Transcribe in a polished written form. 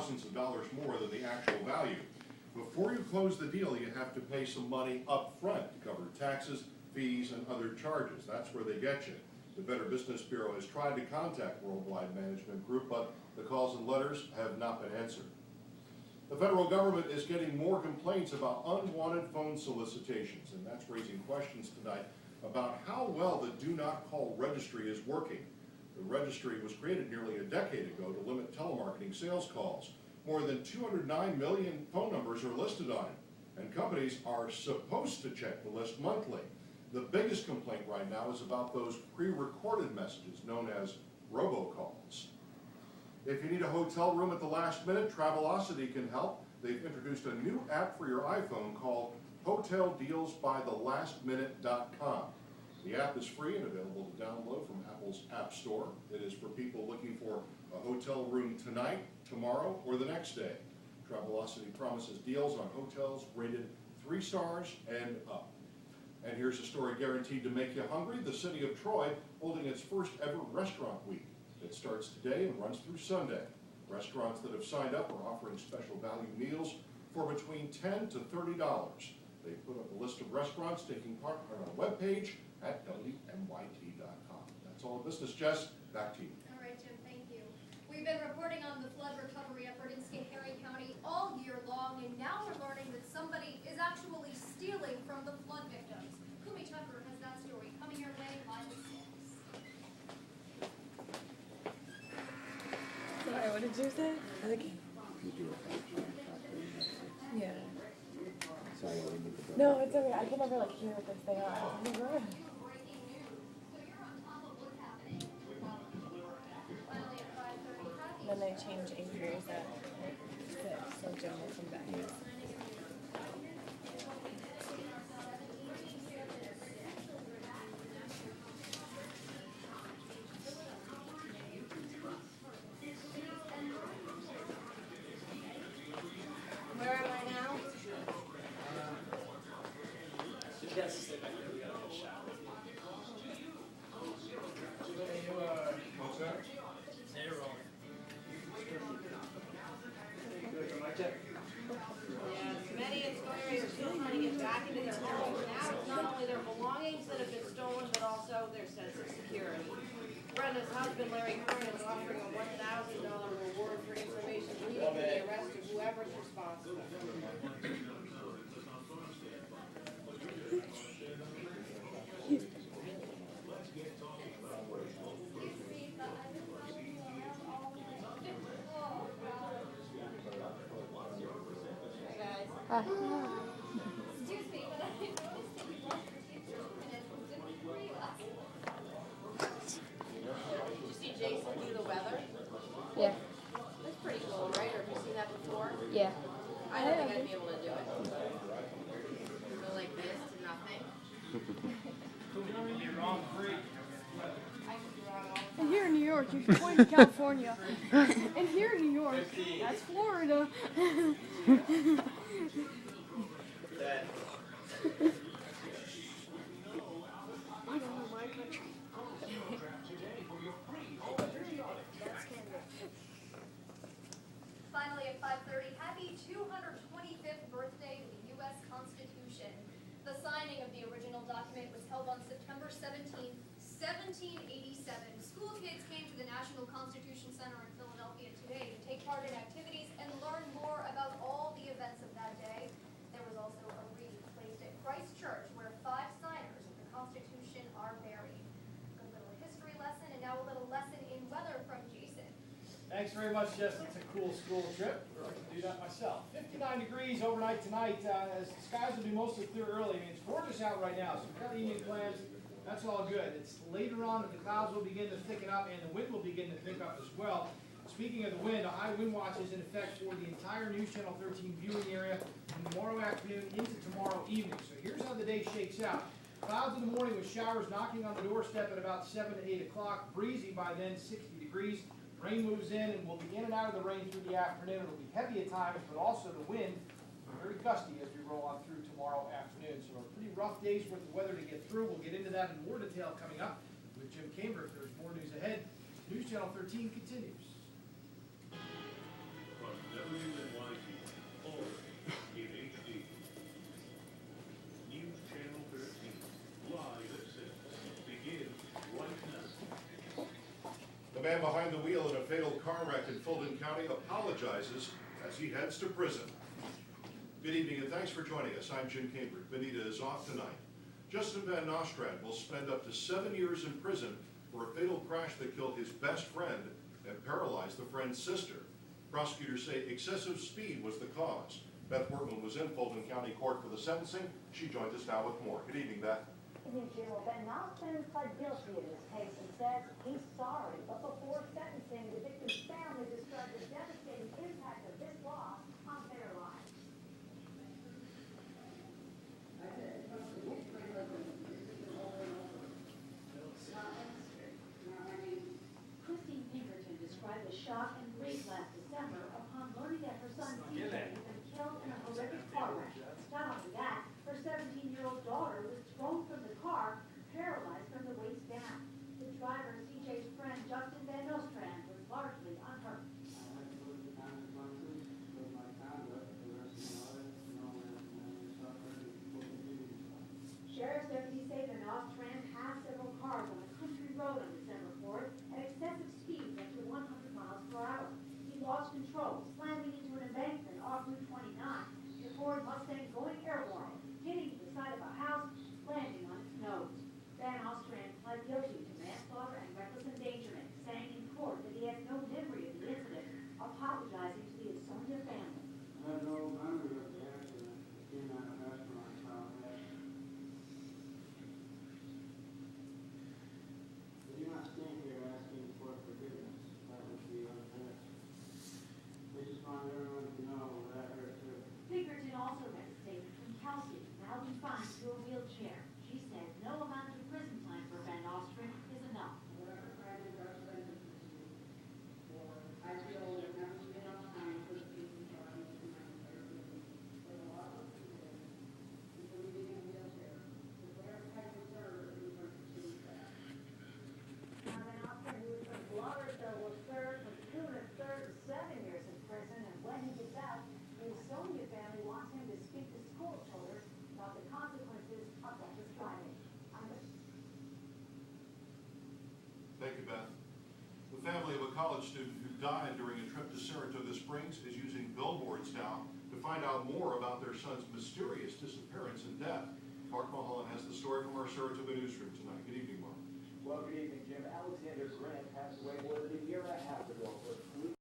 thousands of dollars more than the actual value. Before you close the deal, you have to pay some money up front to cover taxes, fees, and other charges. That's where they get you. The Better Business Bureau has tried to contact Worldwide Management Group, but the calls and letters have not been answered. The federal government is getting more complaints about unwanted phone solicitations, and that's raising questions tonight about how well the Do Not Call registry is working. The registry was created nearly a decade ago to limit telemarketing sales calls. More than 209 million phone numbers are listed on it, and companies are supposed to check the list monthly. The biggest complaint right now is about those pre-recorded messages known as robocalls. If you need a hotel room at the last minute, Travelocity can help. They've introduced a new app for your iPhone called HotelDealsByTheLastMinute.com. The app is free and available to download from Apple's App Store. It is for people looking for a hotel room tonight, tomorrow, or the next day. Travelocity promises deals on hotels rated 3 stars and up. And here's a story guaranteed to make you hungry. The city of Troy holding its first ever restaurant week. It starts today and runs through Sunday. Restaurants that have signed up are offering special value meals for between $10 to $30. They put up a list of restaurants taking part on our webpage at WMYT.com. That's all the business, Jess. Back to you. All right, Jim, thank you. We've been reporting on the flood recovery effort in Schoharie County all year long, and now we're learning that somebody is actually stealing from the flood victims. Kumi Tucker has that story coming your way live at 6. Sorry, what did you say? I think. Yeah. Sorry, I didn't mean to go. No, it's okay. I can never like hear what they say. Then they change anchors at like 6, so Jim will come back. Where am I now? What's that? Many in Schoharie are still trying to get back into their homes. Now it's not only their belongings that have been stolen, but also their sense of security. Brenda's husband, Larry Curran, is offering a $1,000 reward for information leading to the arrest of whoever's responsible. Excuse me, but I noticed that you lost your teacher's minutes and didn't realize. Did you see Jason do the weather? Yeah. That's pretty cool, right? Or have you seen that before? Yeah. I don't think I'd be able to do it. Go like this to nothing. You're wrong, free. I could be wrong all the time. And here in New York, you can point to California. And here in New York, that's Florida. I don't know my country. Finally at 5:30, happy 225th birthday to the U.S. Constitution. The signing of the original document was held on September 17, 1787. School kids came to the National Constitution Center in Philadelphia today to take part in activities and learn more about all the events of that day. There was also a wreath placed at Christ Church where 5 signers of the Constitution are buried. Good little history lesson, and now a little lesson in weather from Jason. Thanks very much, Jess. It's a cool school trip. I can do that myself. 59 degrees overnight tonight. As the skies will be mostly clear early. I mean, it's gorgeous out right now, so we've got evening plans. That's all good. It's later on that the clouds will begin to thicken up and the wind will begin to pick up as well. Speaking of the wind, a high wind watch is in effect for the entire News Channel 13 viewing area from tomorrow afternoon into tomorrow evening. So here's how the day shakes out. Clouds in the morning with showers knocking on the doorstep at about 7 to 8 o'clock. Breezy by then, 60 degrees. Rain moves in and we'll be in and out of the rain through the afternoon. It'll be heavy at times, but also the wind very gusty as we roll on through tomorrow afternoon. So a pretty rough day's worth of weather to get through. We'll get into that in more detail coming up with Jim Camber. If there's more news ahead, News Channel 13 continues. man behind the wheel in a fatal car wreck in Fulton County apologizes as he heads to prison. Good evening and thanks for joining us. I'm Jim Cambridge. Benita is off tonight. Justin Van Nostrand will spend up to 7 years in prison for a fatal crash that killed his best friend and paralyzed the friend's sister. Prosecutors say excessive speed was the cause. Beth Wortman was in Fulton County Court for the sentencing. She joins us now with more. Good evening, Beth. Good evening, Jim. Well, Ben Nostrand pled guilty in this case and says he's sorry. But before sentencing, the victim's family described the devastating impact of this loss on their lives. Christine Pinkerton described the shock and grief last December upon learning that her son TJ had been killed in a horrific car wreck. Not only that, her 17-year-old daughter was thrown from the car, paralyzed from the waist down. The driver, TJ's friend Justin Van Nostrand, was largely unhurt. Sheriff's deputies say Van Nostrand passed several cars on a country road on December 4th at excessive speeds up to 100 miles per hour. He lost control, slamming into an embankment off Route 29. The Ford Mustang going airborne, hitting the side of a house, landing on its nose. Van Nostrand pled guilty to manslaughter and reckless endangerment, saying in court that he has no memory of the incident, apologizing to the Asonia family. I had no memory of the accident. It came out of after I found that. But you're not standing here asking for forgiveness. That would be unfair. We just want everyone to know that hurt too. Pinkerton also read a statement from Kelsey, now confined to a wheelchair. She said no amount of prison time for Van Nostrand is enough. Whatever kind of representation I feel there's never been enough time for the people to try to for a lot of people. People being in a wheelchair. With whatever type of serve, we were to see that. Now, Van Nostrand, who was from Lauderdale, was served with 2 1/3 7 years in prison, and when he gets out, the Asonia family wants him to speak to school children about the consequences of reckless driving. Thank you, Beth. The family of a college student who died during a trip to Saratoga Springs is using billboards now to find out more about their son's mysterious disappearance and death. Mark Mulholland has the story from our Saratoga newsroom tonight. Good evening, Mark. Well, good evening, Jim. Alexander Grant passed away more than a year and a half ago for a